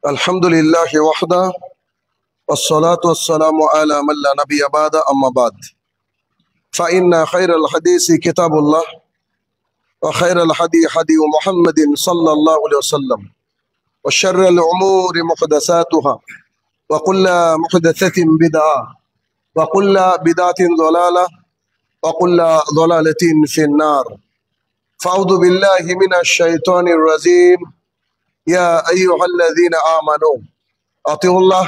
الحمد لله وحده والصلاة والسلام على من لا نبي بعد أما بعد فإن خير الحديث كتاب الله وخير الهدي هدي محمد صلى الله عليه وسلم وشر الأمور محدثاتها وكل محدثة بدعة وكل بدعة ضلالة وكل ضلالة في النار فأعوذ بالله من الشيطان الرجيم يا أيها الذين آمنوا أطيعوا الله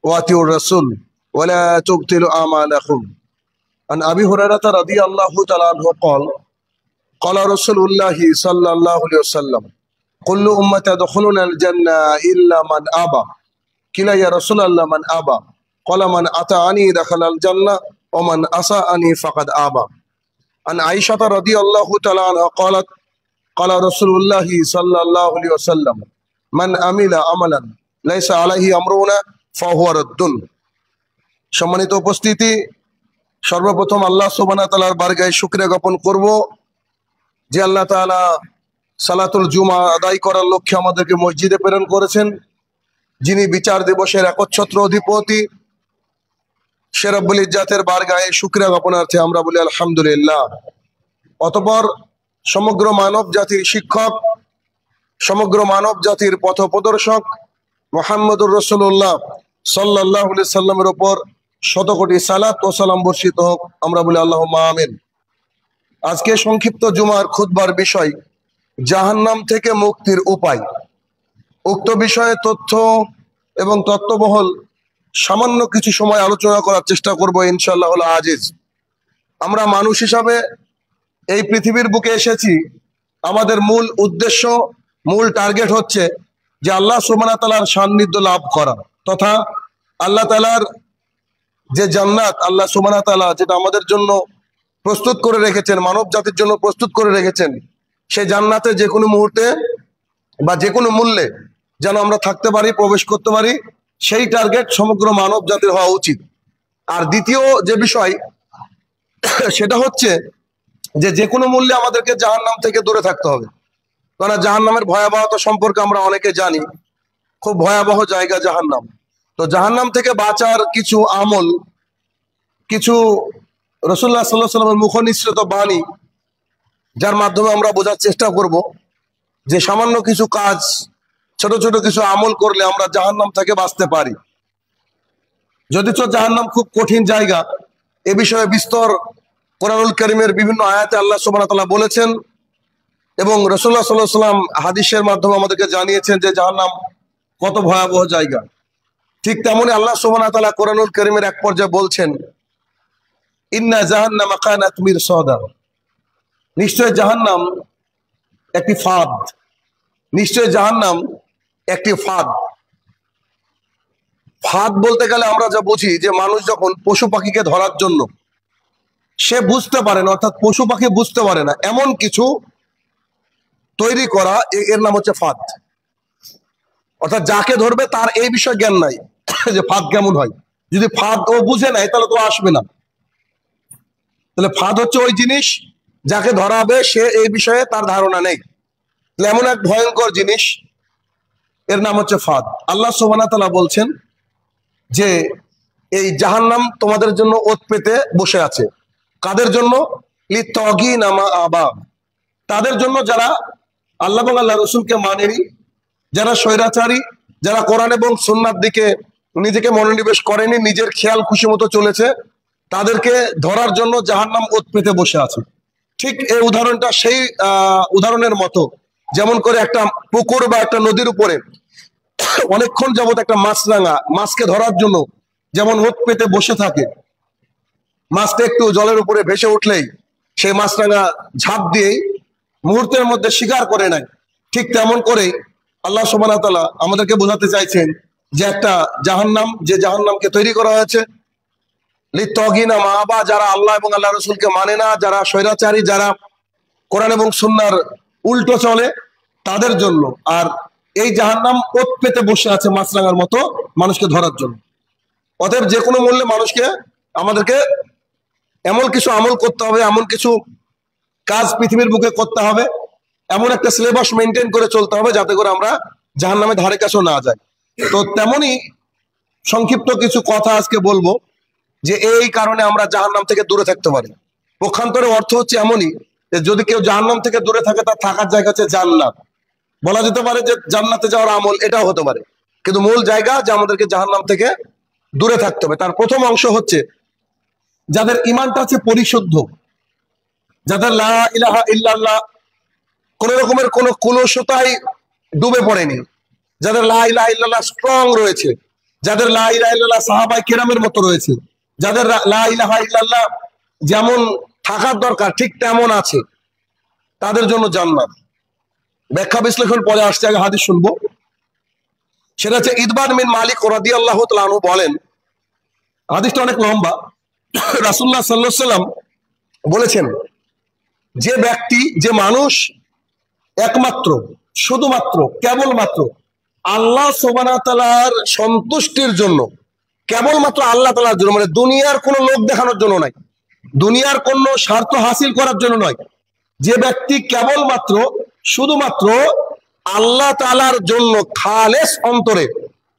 وأطيعوا الرسول ولا تبطلوا أعمالكم عن أبي هريرة رضي الله تعالى عنه قال قال رسول الله صلى الله عليه وسلم كل أمة يدخلون الجنة إلا من أبى قيل يا رسول الله من أبى قال من أطاعني دخل الجنة ومن عصاني فقد أبى عن عائشة رضي الله تعالى عنها قالت قال رسول الله صلى الله عليه وسلم من عمل عملا ليس عليه أمرنا فهو رد। সম্মানিত উপস্থিতি, সর্বপ্রথম আল্লাহ সুবহানাহু ওয়া তাআলার বারগাহে শুকরিয়া জ্ঞাপন করব যে আল্লাহ তাআলা সালাতুল জুমা আদায় করার লক্ষ্যে আমাদেরকে মসজিদে প্রেরণ করেছেন, যিনি বিচার দিবসের একচ্ছত্র অধিপতি। সে রব্বুল ইজ্জাতের বারগাহে শুকরিয়া জ্ঞাপনার্থে আমরা বলি আলহামদুলিল্লাহ। অতঃপর সমগ্র মানব জাতির শিক্ষক, সমগ্র মানব জাতির পথপ্রদর্শক মুহাম্মদুর রাসূলুল্লাহ সাল্লাল্লাহু আলাইহি সাল্লামের উপর শত কোটি সালাত ও সালাম বর্ষিত হোক, আমরা বলি আল্লাহুম্মা আমিন। আজকে সংক্ষিপ্ত জুমার খুতবার বিষয় জাহান্নাম থেকে মুক্তির উপায়। উক্ত বিষয়ে তথ্য এবং তত্ত্ববহল সামান্য কিছু সময় আলোচনা করার চেষ্টা করব ইনশাআল্লাহ আজিজ। আমরা মানুষ হিসাবে এই পৃথিবীর বুকে এসেছি, আমাদের মূল উদ্দেশ্য, মূল টার্গেট হচ্ছে যে আল্লাহ সুবহানাহু ওয়া তাআলার সান্নিধ্য লাভ করা তথা আল্লাহ তাআলার যে জান্নাত আল্লাহ সুবহানাহু ওয়া তাআলা যেটা আমাদের জন্য প্রস্তুত করে রেখেছেন, মানব জাতির জন্য প্রস্তুত করে রেখেছেন, সেই জান্নাতে যে কোনো মুহূর্তে বা যে কোনো মূল্যে যেন আমরা থাকতে পারি, প্রবেশ করতে পারি, সেই টার্গেট সমগ্র মানব জাতির হওয়া উচিত। আর দ্বিতীয় যে বিষয় সেটা হচ্ছে যে কোনো মূল্যে আমাদেরকে জাহান্নাম থেকে দূরে থাকতে হবে। কারণ জাহান্নামের ভয়াবহতা সম্পর্কে আমরা অনেকে জানি, খুব ভয়াবহ জায়গা জাহান্নাম। তো জাহান্নাম থেকে বাঁচার কিছু আমল, কিছু রাসূলুল্লাহ সাল্লাল্লাহু আলাইহি ওয়াসাল্লামের মুখ নিঃসৃত বাণী, যার মাধ্যমে আমরা বোঝার চেষ্টা করব যে সামান্য কিছু কাজ, ছোট ছোট কিছু আমল করলে আমরা জাহান্নাম থেকে বাঁচতে পারি। যদিচ জাহান্নাম খুব কঠিন জায়গা, এ বিষয়ে বিস্তর কোরআনুল কারীমের বিভিন্ন আয়াতে আল্লাহ সুবহানাহু ওয়া তাআলা বলেছেন এবং রাসূলুল্লাহ সাল্লাল্লাহু আলাইহি ওয়াসাল্লাম হাদিসের মাধ্যমে আমাদেরকে জানিয়েছেন যে জাহান্নাম কত ভয়াবহ জায়গা। ঠিক তেমনি আল্লাহ সুবহানাহু ওয়া তাআলা কোরআনুল কারীমের এক পর্যায়ে বলছেন ইন্না জাহান্নামা কানাত মিরসাদা, নিশ্চয় জাহান্নাম একটি ফাঁদ, নিশ্চয় জাহান্নাম একটি ফাঁদ। ফাঁদ বলতে গেলে আমরা যা বুঝি যে মানুষ যখন পশু পাখিকে ধরার জন্য সে বুঝতে পারে না, অর্থাৎ পশু পাখি বুঝতে পারে না এমন কিছু তৈরি করা, এর নাম হচ্ছে ফাঁদ। অর্থাৎ যাকে ধরবে তার এই বিষয়ে জ্ঞান নাই যে ফাঁদ কেমন হয়। যদি ফাঁদ ও বুঝে নাই তাহলে তো আসবে না। তাহলে ফাঁদ হচ্ছে ওই জিনিস যাকে ধরা হবে সে এই বিষয়ে তার ধারণা নেই। তাহলে এমন এক ভয়ঙ্কর জিনিস, এর নাম হচ্ছে ফাঁদ। আল্লাহ সুবহানাহু ওয়া তাআলা বলছেন যে এই জাহান্নাম তোমাদের জন্য ওত পেতে বসে আছে। কাদের জন্য? লিত্তাগিনা মা আবা, তাদের জন্য যারা আল্লাহ এবং আল্লাহ রাসূলকে মানেনি, যারা স্বৈরাচারী, যারা কোরআন এবং সুন্নাহর দিকে নিজেকে মনোনিবেশ করেনি, নিজের খেয়াল খুশি মতো চলেছে, তাদেরকে ধরার জন্য জাহান্নাম ওত পেতে বসে আছে। ঠিক এই উদাহরণটা সেই উদাহরণের মতো, যেমন করে একটা পুকুর বা একটা নদীর উপরে অনেকক্ষণ যাবত একটা মাছরাঙা মাছকে ধরার জন্য যেমন ওত পেতে বসে থাকে, মাছটা একটু জলের উপরে ভেসে উঠলেই সেই মাছরাঙা ঝাঁপ দিয়েই মুহূর্তের মধ্যে শিকার করে নেয়। ঠিক তেমন করে আল্লাহ সুবহানাহু ওয়া তাআলা আমাদেরকে বোঝাতে চাইছেন যে একটা জাহান্নাম, যে জাহান্নামকে তৈরি করা হয়েছে লিত্তাগিনা মা আবা, যারা আল্লাহ এবং আল্লাহ রাসূলকে মানে না, যারা স্বৈরাচারী, যারা কোরআন এবং সুন্নাহর উল্টো চলে, তাদের জন্য। আর এই জাহান্নাম ওত পেতে বসে আছে মাছরাঙার মতো মানুষকে ধরার জন্য। অতএব যে কোনো মূল্যে মানুষকে, আমাদেরকে এমন কিছু আমল করতে হবে, এমন কিছু কাজ পৃথিবীর বুকে করতে হবে, এমন একটা সিলেবাস মেনটেন করে চলতে হবে যাতে করে আমরা জাহান্নামের ধারে কাছেও না যায়। তো তেমনি সংক্ষিপ্ত কিছু কথা আজকে বলবো যে এই কারণে আমরা জাহান্নাম থেকে দূরে থাকতে পারি। পক্ষান্তরে অর্থ হচ্ছে এমনই যে যদি কেউ জাহান্নাম থেকে দূরে থাকে তার থাকার জায়গা হচ্ছে জান্নাত। বলা যেতে পারে যে জান্নাতে যাওয়ার আমল এটাও হতে পারে, কিন্তু মূল জায়গা যে আমাদেরকে জাহান্নাম থেকে দূরে থাকতে হবে। তার প্রথম অংশ হচ্ছে যাদের ঈমানটা আছে পরিশুদ্ধ, যাদের লা ইলাহা ইল্লাল্লাহ কোন রকমের কোন কুলসতায় ডুবে পড়েনি, যাদের লা ইলাহা ইল্লাল্লাহ স্ট্রং রয়েছে, যাদের লা ইলাহা ইল্লাল্লাহ সাহাবায়ে কেরামের মতো রয়েছে, যাদের লা ইলাহা ইল্লাল্লাহ যেমন থাকার দরকার ঠিক তেমন আছে, তাদের জন্য জান্নাত। ব্যাখ্যা বিশ্লেষণ পরে আসছে, আগে হাদিস শুনবো। সেটা হচ্ছে ইদবান বিন মালিক রাদিয়াল্লাহু তাআলা আনহু বলেন, হাদিসটা অনেক লম্বা। রাসূলুল্লাহ সাল্লাল্লাহু আলাইহি সাল্লাম বলেছেন, যে ব্যক্তি, যে মানুষ একমাত্র শুধুমাত্র কেবলমাত্র আল্লাহ সুবহানাহু ওয়া তাআলার সন্তুষ্টির জন্য, কেবলমাত্র আল্লাহ তাআলার জন্য, মানে দুনিয়ার কোনো লোক দেখানোর জন্য নয়, দুনিয়ার কোনো স্বার্থ হাসিল করার জন্য নয়, যে ব্যক্তি কেবলমাত্র শুধুমাত্র আল্লাহ তাআলার জন্য খালেস অন্তরে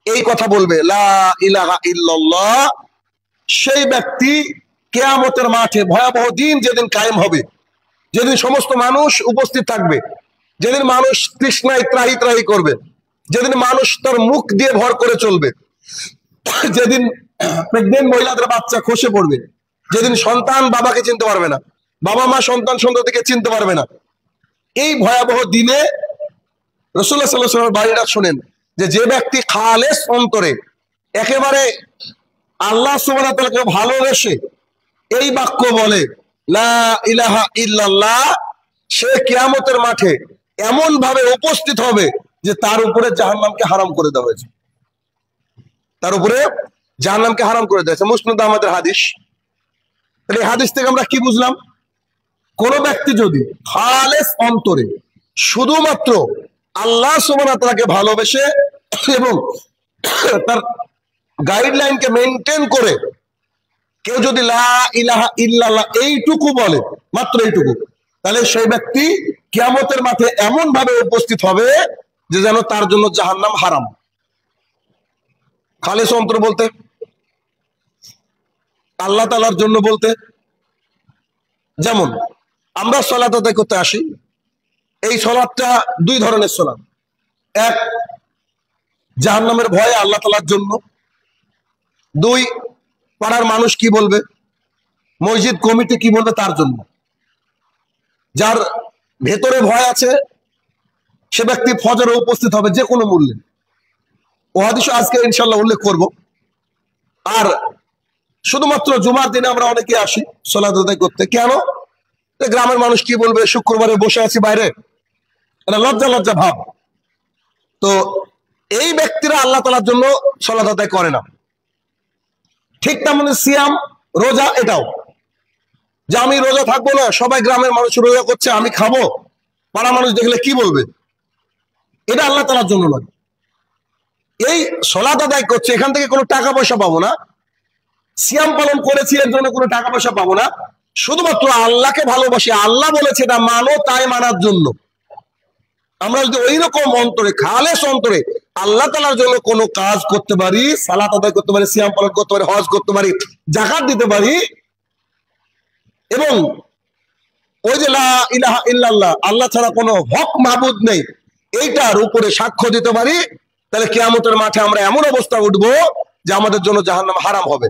এই কথা বলবে লা ইলাহা ইল্লাল্লাহ, সেই ব্যক্তি কিয়ামতের মাঠে ভয়াবহ দিন যেদিন কায়েম হবে, যেদিন সমস্ত মানুষ উপস্থিত থাকবে, যেদিন মানুষ তৃষ্ণায় ত্রাহি ত্রাহি করবে, যেদিন মানুষ তার মুখ দিয়ে ভর করে চলবে, যেদিন প্রেগনেন্ট মহিলাদের বাচ্চা খসে পড়বে, যেদিন সন্তান বাবাকে চিনতে পারবে না, বাবা মা সন্তান সন্ততিকে চিনতে পারবে না, এই ভয়াবহ দিনে রাসূলুল্লাহ সাল্লাল্লাহু আলাইহি ওয়াসাল্লাম বাণীটা শোনেন যে যে ব্যক্তি খালেস অন্তরে একেবারে আল্লাহ সুবহানাহু ওয়া তাআলাকে ভালোবেসে এই বাক্য বলে লা ইলাহা ইল্লাল্লাহ, সে কিয়ামতের মাঠে এমন ভাবে উপস্থিত হবে যে তার উপরে জাহান্নামকে হারাম করে দেওয়া হয়েছে, তার উপরে জাহান্নামকে হারাম করে দেওয়া হয়েছে। মুসনাদ আমাদের হাদিস। এই হাদিস থেকে আমরা কি বুঝলাম? কোন ব্যক্তি যদি খালেস অন্তরে শুধুমাত্র আল্লাহ সুবহানাহু ওয়া তাআলাকে ভালোবেসে এবং তার গাইডলাইনকে মেনটেন করে কেউ যদি লা ইলাহা ইল্লাল্লাহ এইটুকু বলে, মাত্র এইটুকু, তাহলে সেই ব্যক্তি কিয়ামতের মাঠে এমন ভাবে উপস্থিত হবে যে যেন তার জন্য জাহান্নাম হারাম। খালেস অন্তর বলতে আল্লাহ তাআলার জন্য বলতে, যেমন আমরা সালাত আদায় করতে আসি, এই সালাতটা দুই ধরনের সালাত। এক, জাহান্নামের ভয়ে আল্লাহ তাআলার জন্য। দুই, পাড়ার মানুষ কি বলবে, মসজিদ কমিটি কি বলবে তার জন্য। যার ভেতরে ভয় আছে সে ব্যক্তি ফজরে উপস্থিত হবে যে কোনো মূল্যে। ও হাদিস আজকে ইনশাআল্লাহ উল্লেখ করব। আর শুধুমাত্র জুমার দিনে আমরা অনেকে আসি সালাত আদায় করতে, কেন? গ্রামের মানুষ কি বলবে, শুক্রবারে বসে আছি বাইরে, এটা লজ্জা লজ্জা ভাব। তো এই ব্যক্তিরা আল্লাহ তাআলার জন্য সালাত আদায় করে না। ঠিক তেমনি সিয়াম, রোজা, এটাও যে আমি রোজা থাকবো না, সবাই গ্রামের মানুষ রোজা করছে, আমি খাবো, পাড়া মানুষ দেখলে কি বলবে, এটা আল্লাহ তাআলার জন্য নয়। এই সালাত আদায় করছে, এখান থেকে কোনো টাকা পয়সা পাবো না, সিয়াম পালন করেছি এর জন্য কোনো টাকা পয়সা পাবো না, শুধুমাত্র আল্লাহকে ভালোবাসি, আল্লাহ বলেছে এটা মানো, তাই মানার জন্য। আমরা যদি ওই রকম অন্তরে, খালেস অন্তরে আল্লাহ তাআলার জন্য কোনো কাজ করতে পারি, সালাত আদায় করতে পারি, সিয়াম পালন করতে পারি, হজ করতে পারি, যাকাত দিতে পারি, এবং ওই যে লা ইলাহা ইল্লাল্লাহ, আল্লাহ ছাড়া কোনো হক মাবুদ নেই, এইটার উপরে সাক্ষ্য দিতে পারি, তাহলে কিয়ামতের মাঠে আমরা এমন অবস্থা উঠবো যে আমাদের জন্য জাহান্নাম হারাম হবে।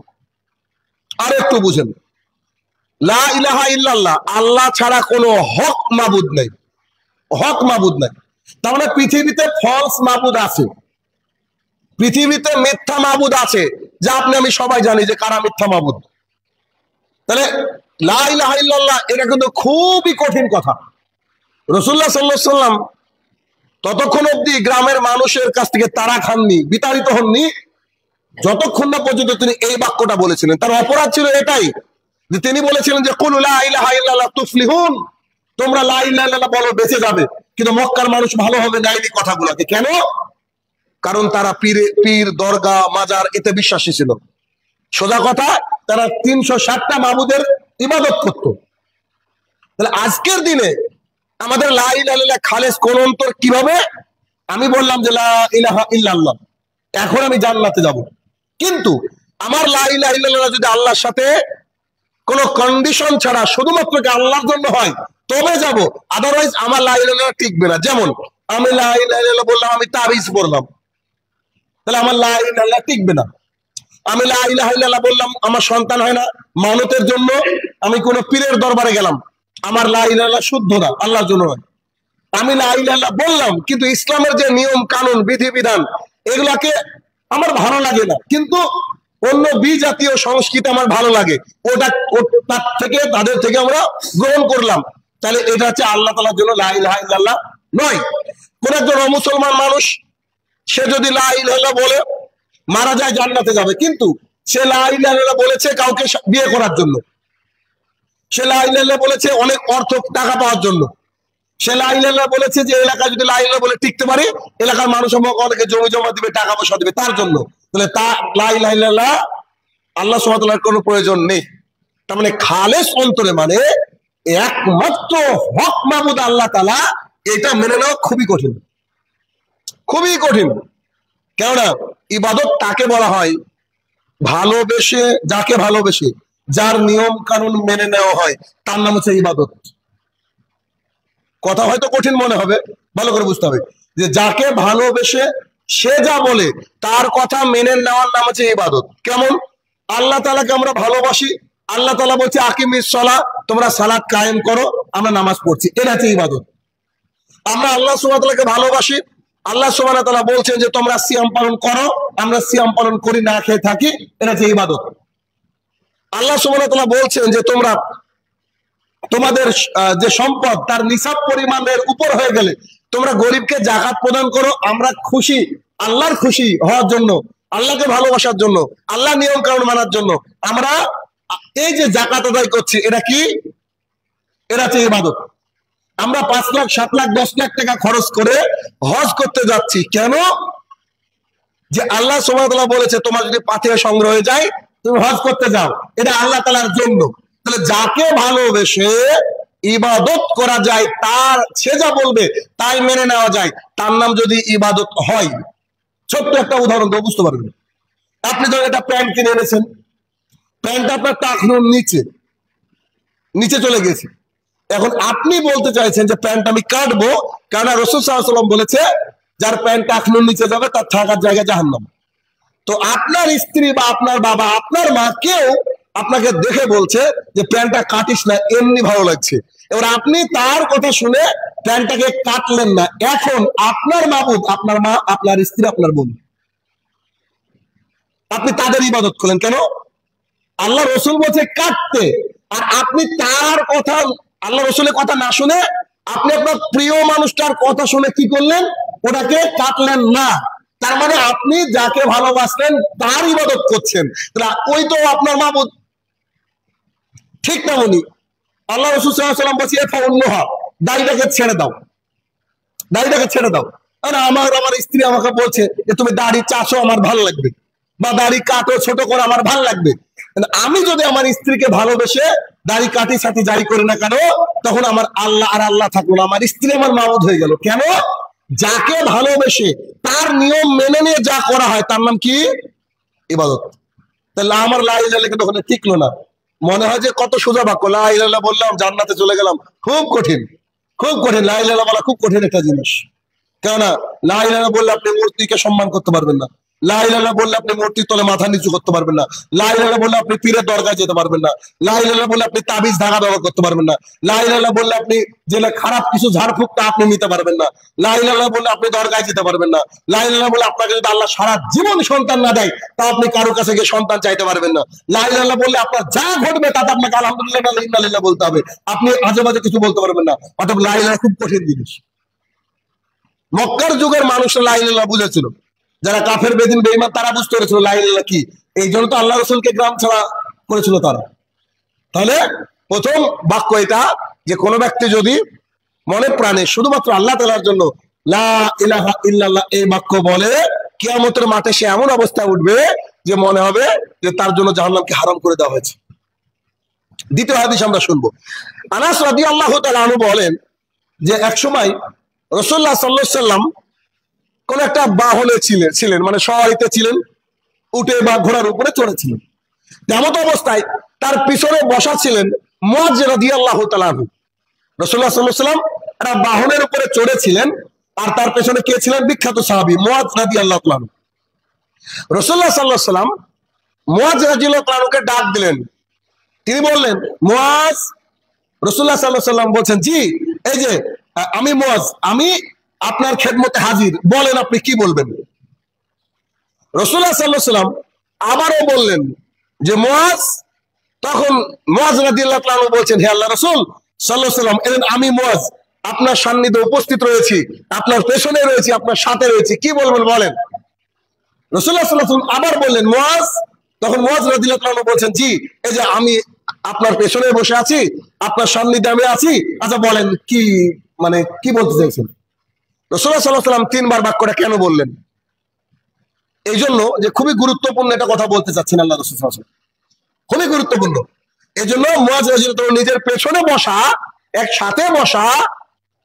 আর একটু বুঝেন, লা ইলাহা ইল্লাল্লাহ, আল্লাহ ছাড়া কোনো হক মাবুদ নেই, হক মাবুদ নাই। তার মানে পৃথিবীতে ফলস মাবুদ আছে, পৃথিবীতে মিথ্যা মাবুদ আছে, যা আপনি আমি সবাই জানি যে কারা মিথ্যা মাবুদ। তাহলে লা ইলাহা ইল্লাল্লাহ এটা কিন্তু খুবই কঠিন কথা। রাসূলুল্লাহ সাল্লাল্লাহু আলাইহি ওয়াসাল্লাম ততক্ষণ অবধি গ্রামের মানুষের কাছ থেকে তাড়া খাননি, বিতাড়িত হননি, যতক্ষণ না পর্যন্ত তিনি এই বাক্যটা বলেছিলেন। তার অপরাধ ছিল এটাই যে তিনি বলেছিলেন যে কুলু লা ইলাহা ইল্লাল্লাহ তুফলিহুন, তোমরা লা ইলাহা ইল্লাল্লাহ বলো বেঁচে যাবে। কিন্তু মক্কার মানুষ ভালো হবে না এই কথাগুলোকে। কেন? কারণ তারা পীর, দরগা, মাজার এতে বিশ্বাসী ছিল। সোজা কথা, তারা 360টা মাবুদের ইবাদত করত। তাহলে আজকের দিনে আমাদের লা ইলাহা ইল্লাল্লাহ খালেস কোন অন্তর কিভাবে? আমি বললাম যে লা ইলাহা ইল্লাল্লাহ, এখন আমি জান্নাতে যাব। কিন্তু আমার লা ইলাহা ইল্লাল্লাহ যদি আল্লাহর সাথে কোনো কন্ডিশন ছাড়া শুধুমাত্র আল্লাহর জন্য হয় তবে যাব, আদারওয়াইজ আমার লা ইলাহা ইল্লাল্লাহ টিকবে না। যেমন আমি লা ইলাহা ইল্লাল্লাহ বললাম, আমি তাবিজ পড়লাম, তাহলে আমার লা ইলাহা ইল্লাল্লাহ টিকবে না। আমি লা ইলাহা ইল্লাল্লাহ বললাম, আমার সন্তান হয় না, মানতের জন্য আমি কোন পীরের দরবারে গেলাম, আমার লা ইলাহা ইল্লাল্লাহ শুদ্ধ না, আল্লাহর জন্য নয়। আমি লা ইলাহা ইল্লাল্লাহ বললাম, কিন্তু ইসলামের যে নিয়ম কানুন বিধিবিধান এগুলাকে আমার ভালো লাগে না, কিন্তু অন্য বিজাতীয় সংস্কৃতি আমার ভালো লাগে, ওটা তার থেকে তাদের থেকে আমরা গ্রহণ করলাম, তাহলে এটা হচ্ছে আল্লাহ তাআলার জন্য লা ইলাহা ইল্লাল্লাহ নয়। কোন একজন অমুসলমান মানুষ সে যদি লা ইলাহা ইল্লাল্লাহ বলে মারা যায়, জান্নাতে যাবে, কিন্তু সে লা ইলাহা ইল্লাল্লাহ বলেছে কাউকে বিয়ে করার জন্য, সে লা ইলাহা ইল্লাল্লাহ বলেছে অনেক অর্থ টাকা পাওয়ার জন্য, সে লা ইলাহা ইল্লাল্লাহ বলেছে যে এলাকায় যদি লা ইলাহা বলে টিকতে পারে এলাকার মানুষ আমাকে অনেকে জমি জমা দিবে, টাকা পয়সা দিবে তার জন্য, তাহলে তা লা ইলাহা ইল্লাল্লাহ আল্লাহ সুবহানাহু ওয়া তাআলার কোনো প্রয়োজন নেই। তার মানে খালেস অন্তরে, মানে একমাত্র হক মাবুদ আল্লাহ তাআলা, এটা মেনে নেওয়া খুবই কঠিন, খুবই কঠিন। কেননা ইবাদত তাকে বলা হয় ভালোবেসে, যাকে ভালোবেসে যার নিয়ম কানুন মেনে নেওয়া হয় তার নাম হচ্ছে ইবাদত। কথা হয়তো কঠিন মনে হবে, ভালো করে বুঝতে হবে যে যাকে ভালোবেসে সে যা বলে তার কথা মেনে নেওয়ার নাম হচ্ছে ইবাদত। কেমন? আল্লাহ তাআলাকে আমরা ভালোবাসি, আল্লাহ তাআলা বলছে আকিমিস সালাহ, তোমরা সালাত কায়েম করো, আমরা নামাজ পড়ছি, এটা হচ্ছে ইবাদত। আমরা আল্লাহ সুবহানাহু ওয়া তাআলাকে ভালোবাসি, আল্লাহ সুবহানাহু ওয়া তাআলা বলছেন যে তোমরা সিয়াম পালন করো, আমরা সিয়াম পালন করি, না খেয়ে থাকি, এটা হচ্ছে ইবাদত। আল্লাহ সুবহানাহু ওয়া তাআলা বলছেন যে তোমরা তোমাদের যে সম্পদ তার নিসাব পরিমাণের উপর হয়ে গেলে তোমরা গরিবকে যাকাত প্রদান করো, আমরা খুশি, আল্লাহর খুশি হওয়ার জন্য, আল্লাহকে ভালোবাসার জন্য, আল্লাহ নিয়ম কানুন মানার জন্য আমরা এই যে যাকাত আদায় করছি, এটা কি? এটা হচ্ছে ইবাদত। আমরা 5 লাখ 7 লাখ 10 লাখ টাকা খরচ করে হজ করতে যাচ্ছি, কেন? যে আল্লাহ সুবহানাহু ওয়া তাআলা বলেছে তোমার যদি পাথেয় সংগ্রহ হয়ে যায় তুমি হজ করতে যাও, এটা আল্লাহ তাআলার জন্য। তাহলে যাকে ভালোবেসে ইবাদত করা যায়, তার সে যা বলবে তাই মেনে নেওয়া যায়, তার নাম যদি ইবাদত হয়। ছোট্ট একটা উদাহরণ তো বুঝতে পারবেন। আপনি ধরেন একটা প্যান্ট কিনে এনেছেন, প্যান্টটা আপনার টাকনুর নিচে চলে গেছে, এখন আপনি বলতে চাইছেন যে প্যান্ট আমি কাটবো, কারণ রাসূল সাল্লাল্লাহু আলাইহি ওয়াসাল্লাম বলেছে যার প্যান্ট টাকনুর নিচে যাবে তার থাকার জায়গা জাহান্নাম। তো আপনার স্ত্রী বা আপনার বাবা, আপনার মা, কেউ আপনাকে দেখে বলছে যে প্যান্টটা কাটিস না, এমনি ভালো লাগছে, এবার আপনি তার কথা শুনে প্যান্টটাকে কাটলেন না। এখন আপনার মাবুদ, আপনার মা, আপনার স্ত্রী, আপনার বোন, আপনি তাদের ইবাদত করলেন কেন? আল্লাহ রসুল বলছে কাটতে, আর আপনি তার কথা, আল্লাহ রসুলের কথা না শুনে আপনি আপনার প্রিয় মানুষটার কথা শুনে কি করলেন? ওটাকে কাটলেন না। তার মানে আপনি যাকে ভালোবাসলেন তার ইবাদত করছেন, তাহলে ওই তো আপনার মাবুদ। ঠিক তেমনি আল্লাহ রাসূল সাল্লাল্লাহু আলাইহি ওয়াসাল্লাম বলছে ফাউন্নহা, দাড়িটাকে ছেড়ে দাও, দাড়িটাকে ছেড়ে দাও। আর আমার স্ত্রী আমাকে বলছে যে তুমি দাড়ি চাষো আমার ভালো লাগবে, বা দাড়ি কাটো ছোট করে আমার ভালো লাগবে। আমি যদি আমার স্ত্রীকে ভালোবেসে দাড়ি কাটি সাথে যাই করি না কেন, তখন আমার আল্লাহ আর আল্লাহ থাকলো না, আমার স্ত্রী আমার মাবুদ হয়ে গেল। কেন? যাকে ভালোবেসে তার নিয়ম মেনে নিয়ে যা করা হয় তার নাম কি? ইবাদত। তাহলে আমার লা ইলাহা ইল্লাল্লাহ কিন্তু ওখানে টিকলো না। মনে হয় যে কত সোজা বাক্য, লা ইলাহা ইল্লাল্লাহ বললাম জান্নাতে চলে গেলাম, খুব কঠিন, খুব কঠিন। লা ইলাহা ইল্লাল্লাহ বলা খুব কঠিন একটা জিনিস। কেননা লা ইলাহা ইল্লাল্লাহ বললে আপনি মূর্তিকে সম্মান করতে পারবেন না, লা ইলাহা ইল্লাল্লাহ বললে আপনি মূর্তির তলে মাথা নিচু করতে পারবেন না, লা ইলাহা ইল্লাল্লাহ বললে আপনি পীরের দরগায় যেতে পারবেন না, লা ইলাহা ইল্লাল্লাহ বললে আপনি তাবিজ ধাগা ব্যবহার করতে পারবেন না, লা ইলাহা ইল্লাল্লাহ বললে আপনি যে খারাপ কিছু ঝাড়ফুঁকটা আপনি নিতে পারবেন না, লা ইলাহা ইল্লাল্লাহ বললে আপনি দরগায় যেতে পারবেন না, লা ইলাহা ইল্লাল্লাহ বললে আপনাকে যদি আল্লাহ সারা জীবন সন্তান না দেয় তা আপনি কারো কাছে গিয়ে সন্তান চাইতে পারবেন না, লা ইলাহা ইল্লাল্লাহ বললে আপনার যা ঘটবে তাতে আপনাকে আলহামদুলিল্লাহ ইন্না লিল্লাহি বলতে হবে, আপনি আজে বাজে কিছু বলতে পারবেন না। অর্থাৎ লা ইলাহা খুব কঠিন জিনিস। মক্কার যুগের মানুষরা লা ইলাহা ইল্লাল্লাহ বুঝেছিল, যারা কাফের বেদিন বেঈমান তারা বুঝতে পেরেছিল লা ইলাহা ইল্লাল্লাহ কি, এই জন্য তো আল্লাহ রাসূলকে গ্রাম ছাড়া করেছিল তারা। তাহলে প্রথম বাক্য এটা যে কোনো ব্যক্তি যদি মনে প্রাণে শুধুমাত্র আল্লাহ তাআলার জন্য লা ইলাহা ইল্লাল্লাহ এই বাক্য বলে, কিয়ামতের মাঠে সে এমন অবস্থা উঠবে যে মনে হবে যে তার জন্য জাহান্নামকে হারাম করে দেওয়া হয়েছে। দ্বিতীয় হাদিস আমরা শুনবো। আনাস রাদিয়াল্লাহু তাআলা আনহু বলেন যে একসময় রাসূলুল্লাহ সাল্লাল্লাহু আলাইহি ওয়াসাল্লাম কোন একটা বাহনে ছিলেন মানে সওয়ারিতে ছিলেন, উটে বা ঘোড়ার উপরে চড়েছিলেন। তেমত অবস্থায় তার পিছনে বসা ছিলেন মুয়াজ রাদিয়াল্লাহু তাআলা আনহু। রাসূলুল্লাহ সাল্লাল্লাহু আলাইহি ওয়াসাল্লাম একটা বাহনের উপরে চড়েছিলেন, আর তার পেছনে কে ছিলেন? বিখ্যাত সাহাবী মুয়াজ রাদিয়াল্লাহু তাআলা আনহু। রাসূলুল্লাহ সাল্লাল্লাহু আলাইহি ওয়াসাল্লাম মুয়াজ রাদিয়াল্লাহু তাআলা আনহুকে ডাক দিলেন। তিনি বললেন, মুয়াজ। রাসূলুল্লাহ সাল্লাল্লাহু আলাইহি ওয়াসাল্লাম বলছেন, জি এই যে আমি মুয়াজ, আমি আপনার খেদমতে হাজির, বলেন আপনি কি বলবেন। রাসূলুল্লাহ সাল্লাল্লাহু আলাইহি ওয়াসাল্লাম আবারও বললেন যে মুয়াজ। তখন মুয়াজ রাদিয়াল্লাহু তাআলা বলছেন, হে আল্লাহর রাসূল সাল্লাল্লাহু আলাইহি ওয়াসাল্লাম, আমি মুয়াজ আপনার সান্নিধ্যে উপস্থিত রয়েছি, আপনার পেছনে রয়েছি, আপনার সাথে রয়েছি, কি বলবেন বলেন। রাসূলুল্লাহ সাল্লাল্লাহু আলাইহি ওয়াসাল্লাম আবার বললেন মুয়াজ। তখন মুয়াজ রাদিয়াল্লাহু তাআলা বলছেন, জি এই যে আমি আপনার পেছনে বসে আছি, আপনার সান্নিধ্যে আমি আছি, আচ্ছা বলেন কি মানে কি বলতে চাইছেন। রাসূলুল্লাহ সাল্লাল্লাহু আলাইহি ওয়াসাল্লাম তিনবার বাক্যটা কেন বললেন? এই জন্য যে খুবই গুরুত্বপূর্ণ একটা কথা বলতে চাচ্ছেন আল্লাহ রাসূল সাল্লাল্লাহু আলাইহি ওয়াসাল্লাম, খুবই গুরুত্বপূর্ণ। এই জন্য মুয়াজ রাদিয়াল্লাহু তাআলা নিজের পেছনে বসা, একসাথে বসা,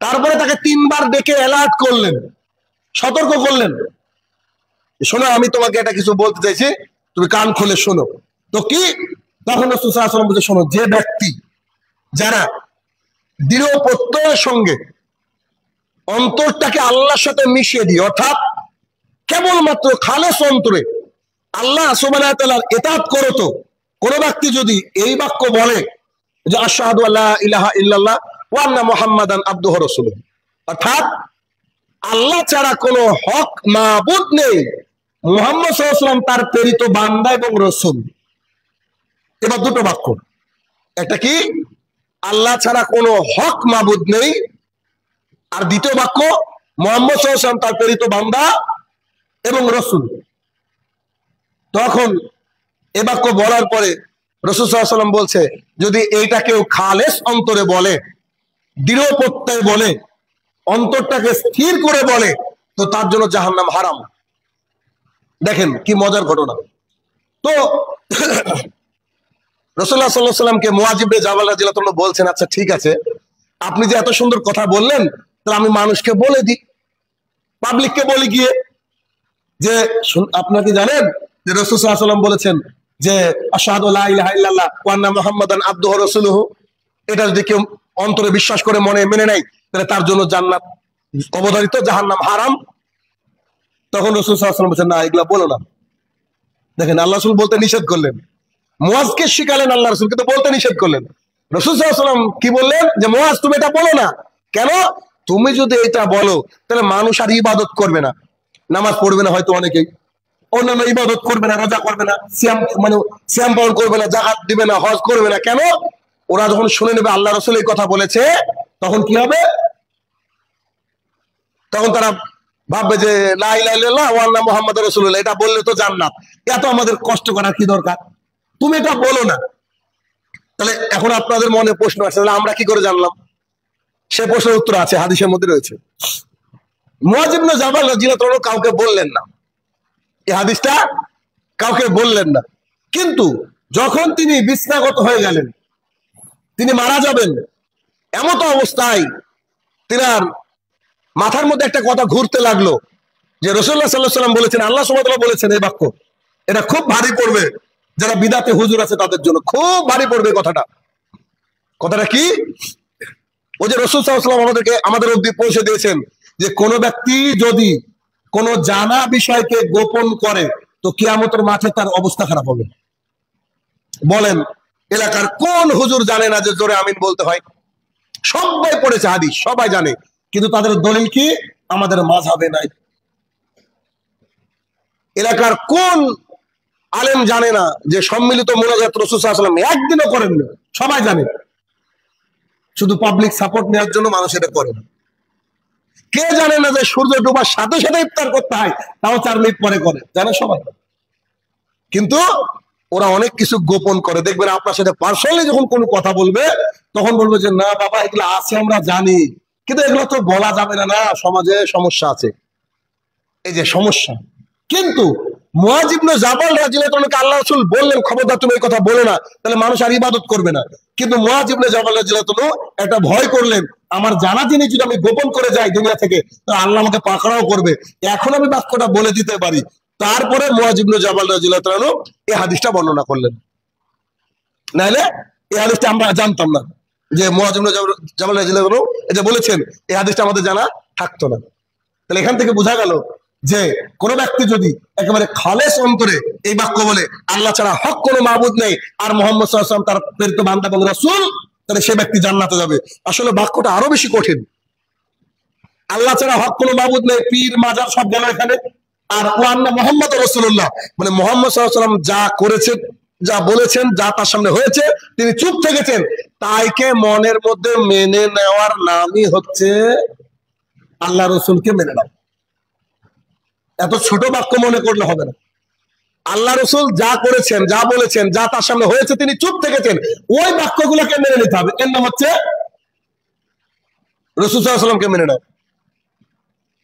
তারপরে তাকে তিনবার ডেকে অ্যালার্ট করলেন, সতর্ক করলেন, শোনো আমি তোমাকে এটা কিছু বলতে চাইছি, তুমি কান খুলে শোনো। তো কি? তখন রাসূল সাল্লাল্লাহু আলাইহি ওয়াসাল্লাম বলছে, শোনো, যে ব্যক্তি যারা দৃঢ় প্রত্যয়ের সঙ্গে অন্তরটাকে আল্লাহর সাথে মিশিয়ে দিয়ে, অর্থাৎ কেবলমাত্র খালেস অন্তরে আল্লাহ সুবহানাহু ওয়া তাআলার ইতাআত করত, কোন ব্যক্তি যদি এই বাক্য বলে যে আশহাদু আল্লা ইলাহা ইল্লাল্লাহ ওয়া আন্না মুহাম্মাদান আবদুহু ওয়া রাসূলুহু, অর্থাৎ আল্লাহ ছাড়া কোনো হক মাবুদ নেই, মুহাম্মদ সাল্লাল্লাহু আলাইহি ওয়াসাল্লাম তার প্রেরিত বান্দা এবং রাসূল। এবার দুটো বাক্য, একটা কি আল্লাহ ছাড়া কোনো হক মাবুদ নেই, আর দ্বিতীয় বাক্য মুহাম্মদ সাল্লাল্লাহু আলাইহি ওয়াসাল্লাম তার প্রেরিত বান্দা এবং রাসূল। তখন এ বাক্য বলার পরে রাসূল সাল্লাল্লাহু আলাইহি ওয়াসাল্লাম বলছে, যদি এইটা কেউ খালেস অন্তরে বলে, দৃঢ় প্রত্যয় বলে, অন্তরটাকে স্থির করে বলে, তো তার জন্য জাহান্নাম হারাম। দেখেন কি মজার ঘটনা। তো রাসূলুল্লাহ সাল্লাল্লাহু আলাইহি ওয়াসাল্লামকে মুয়াজ ইবনে জাবাল রাদিয়াল্লাহু তাআলা বলছেন, আচ্ছা ঠিক আছে, আপনি যে এত সুন্দর কথা বললেন, তাহলে আমি মানুষকে বলে দিই, পাবলিককে বলি গিয়ে যে আপনারা কি জানেন যে রাসূল সাল্লাল্লাহু আলাইহি ওয়াসাল্লাম বলেছেন যে আশহাদু লা ইলাহা ইল্লাল্লাহ ওয়া আন্না মুহাম্মাদান আবদুহু ওয়া রাসূলুহু, এটা যদি কেউ অন্তরে বিশ্বাস করে মনে মেনে নেয়, তাহলে তার জন্য জান্নাত অবধারিত, জাহান্নাম হারাম। তখন রাসূল সাল্লাল্লাহু আলাইহি ওয়াসাল্লাম বলেছেন, না এগুলা বলো না। দেখেন আল্লাহ রাসূল বলতে নিষেধ করলেন, মুয়াজকে শিখালেন, আল্লাহ রাসূল কিন্তু বলতে নিষেধ করলেন। রাসূল সাল্লাল্লাহু আলাইহি ওয়াসাল্লাম কি বললেন যে মুয়াজ তুমি এটা বলো না। কেন? তুমি যদি এটা বলো তাহলে মানুষ আর ইবাদত করবে না, নামাজ পড়বে না, হয়তো অনেকেই অন্যান্য ইবাদত করবে না, রোজা করবে না, সিয়াম পালন করবে না, যাকাত দিবে না, হজ করবে না। কেন? ওরা যখন শুনে নেবে আল্লাহ রাসূল এই কথা বলেছে, তখন কি হবে? তখন তারা ভাববে যে লা ইলাহা ইল্লাল্লাহ ওয়া আন্না মুহাম্মাদুর রাসূলুল্লাহ, এটা বললে তো জান্নাত, এত আমাদের কষ্ট করার কি দরকার, তুমি এটা বলো না। তাহলে এখন আপনাদের মনে প্রশ্ন আছে, তাহলে আমরা কি করে জানলাম? সে প্রশ্নের উত্তর আছে, হাদিসের মধ্যে রয়েছে। মুয়াজ ইবনে জাবাল রাদিয়াল্লাহু তাআলা কাউকে বললেন না, এই হাদিসটা কাউকে বললেন না, কিন্তু যখন তিনি বিছনাগত হয়ে গেলেন, তিনি মারা যাবেন, এমত অবস্থায় তিনার মাথার মধ্যে একটা কথা ঘুরতে লাগলো যে রাসূলুল্লাহ সাল্লাল্লাহু আলাইহি ওয়াসাল্লাম বলেছেন, আল্লাহ সুবহানাহু ওয়া তাআলা বলেছেন এই বাক্য, এটা খুব ভারী পড়বে যারা বিদাতে হুজুর আছে তাদের জন্য, খুব ভারী পড়বে কথাটা। কথাটা কি? ওই যে রাসূল সাল্লাল্লাহু আলাইহি ওয়াসাল্লাম আমাদের অবধি পৌঁছে দিয়েছেন যে কোন ব্যক্তি যদি কোন জানা বিষয়কে গোপন করে, তো কিয়ামতের মাঠে তার অবস্থা খারাপ হবে। বলেন এলাকার কোন হুজুর জানে না যে জোরে আমিন বলতে হয়? সবাই পড়েছে হাদিস, সবাই জানে, কিন্তু তাদের দলিল কি? আমাদের মাযহাবে নাই। এলাকার কোন আলেম জানে না যে সম্মিলিত মুনাজাত রাসূল সাল্লাল্লাহু আলাইহি ওয়াসাল্লাম একদিনও করেন না? সবাই জানে, শুধু পাবলিক সাপোর্ট নেওয়ার জন্য মানুষ এটা করে না। কে জানে না যে সূর্য ডোবার সাথে সাথে ইফতার করতে হয়, তাও 4 মিনিট পরে করে? জানে সবাই, কিন্তু ওরা অনেক কিছু গোপন করে। দেখবেন আপনার সাথে পার্সোনালি যখন কোনো কথা বলবে, তখন বলবে যে না বাবা এগুলো আছে আমরা জানি, কিন্তু এগুলো তো বলা যাবে না, না সমাজে সমস্যা আছে। এই যে সমস্যা, কিন্তু মুআয ইবনে জাবাল রাদিয়াল্লাহু আনহুকে আল্লাহ রাসূল বললেন, খবরদার তুমি এই কথা বলো না, তাহলে মানুষ আর ইবাদত করবে না। কিন্তু মুআয ইবনে জাবাল রাদিয়াল্লাহু আনহু একটা ভয় করলেন, আমার জানা জিনিস যদি আমি গোপন করে যাই দুনিয়া থেকে, তো আল্লাহ আমাকে পাকড়াও করবে, এখন আমি বাক্যটা বলে দিতে পারি। তারপরে মুআয ইবনে জাবাল রাদিয়াল্লাহু আনহু এই হাদিসটা বর্ণনা করলেন। নাহলে এই হাদিসটা আমরা জানতাম না যে মুআয ইবনে জাবাল রাদিয়াল্লাহু আনহু এটা বলেছেন, এই হাদিসটা আমাদের জানা থাকতো না। তাহলে এখান থেকে বোঝা গেল যে কোন ব্যক্তি যদি একেবারে খালেস অন্তরে এই বাক্য বলে আল্লাহ ছাড়া হক কোনো মাবুদ নেই আর মুহাম্মদ সাল্লাল্লাহু আলাইহি ওয়াসাল্লাম তার প্রেরিত বান্দা এবং রাসূল, তাহলে সে ব্যক্তি জান্নাতে যাবে। আসলে বাক্যটা আরো বেশি কঠিন। আল্লাহ ছাড়া হক কোনো মাবুদ নেই, পীর মাজার সব গেল এখানে, আর ওয়ান্না মুহাম্মদ রাসূলুল্লাহ মানে মুহাম্মদ সাল্লাল্লাহু আলাইহি ওয়াসাল্লাম যা করেছেন, যা বলেছেন, যা তার সামনে হয়েছে তিনি চুপ থেকেছেন, তাইকে মনের মধ্যে মেনে নেওয়ার নামই হচ্ছে আল্লাহ রসুলকে মেনে নাও। এত ছোট বাক্য মনে করলে হবে না। আল্লাহ রসুল যা করেছেন, যা বলেছেন, যা তার সামনে হয়েছে তিনি চুপ থেকেছেন, ওই বাক্যগুলোকে মেনে নিতে হবে। এর নাম হচ্ছে রাসূল সাল্লাল্লাহু আলাইহি ওয়াসাল্লামকে মেনে নাও।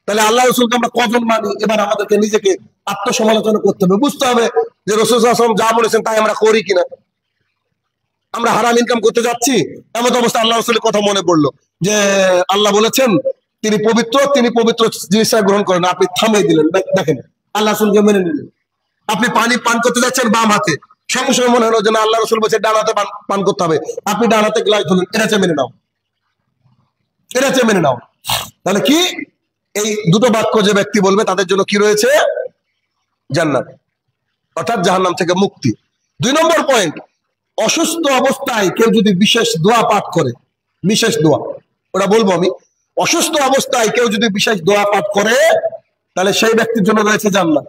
তাহলে আল্লাহ রসুলকে আমরা কজন মানি, এবার আমাদেরকে নিজেকে আত্মসমালোচনা করতে হবে, বুঝতে হবে যে রাসূল সাল্লাল্লাহু আলাইহি ওয়াসাল্লাম যা বলেছেন তাই আমরা করি কিনা। আমরা হারাম ইনকাম করতে যাচ্ছি, এমন অবস্থা আল্লাহ রসুলের কথা মনে পড়লো যে আল্লাহ বলেছেন তিনি পবিত্র, তিনি পবিত্র জিনিসটা গ্রহণ করেন, আপনি থামিয়ে দিলেন, দেখেন আল্লাহ রসুলকে মেনে নিলেন। আপনি পানি পান করতে যাচ্ছেন বাম হাতে, সঙ্গে সঙ্গে মনে হলো যে না আল্লাহ রসুল বলছে ডান হাতে পান করতে হবে, আপনি ডান হাতে গ্লাস ধরলেন, এটা হচ্ছে মেনে নাও, এটা হচ্ছে মেনে নাও। তাহলে কি এই দুটো বাক্য যে ব্যক্তি বলবে তাদের জন্য কি রয়েছে? জান্নাত, অর্থাৎ জাহান্নাম থেকে মুক্তি। 2 নম্বর পয়েন্ট, অসুস্থ অবস্থায় কেউ যদি বিশেষ দোয়া পাঠ করে, বিশেষ দোয়া ওটা বলবো আমি, অসুস্থ অবস্থায় কেউ যদি বিশেষ দোয়া পাঠ করে তাহলে সেই ব্যক্তির জন্য রয়েছে জান্নাত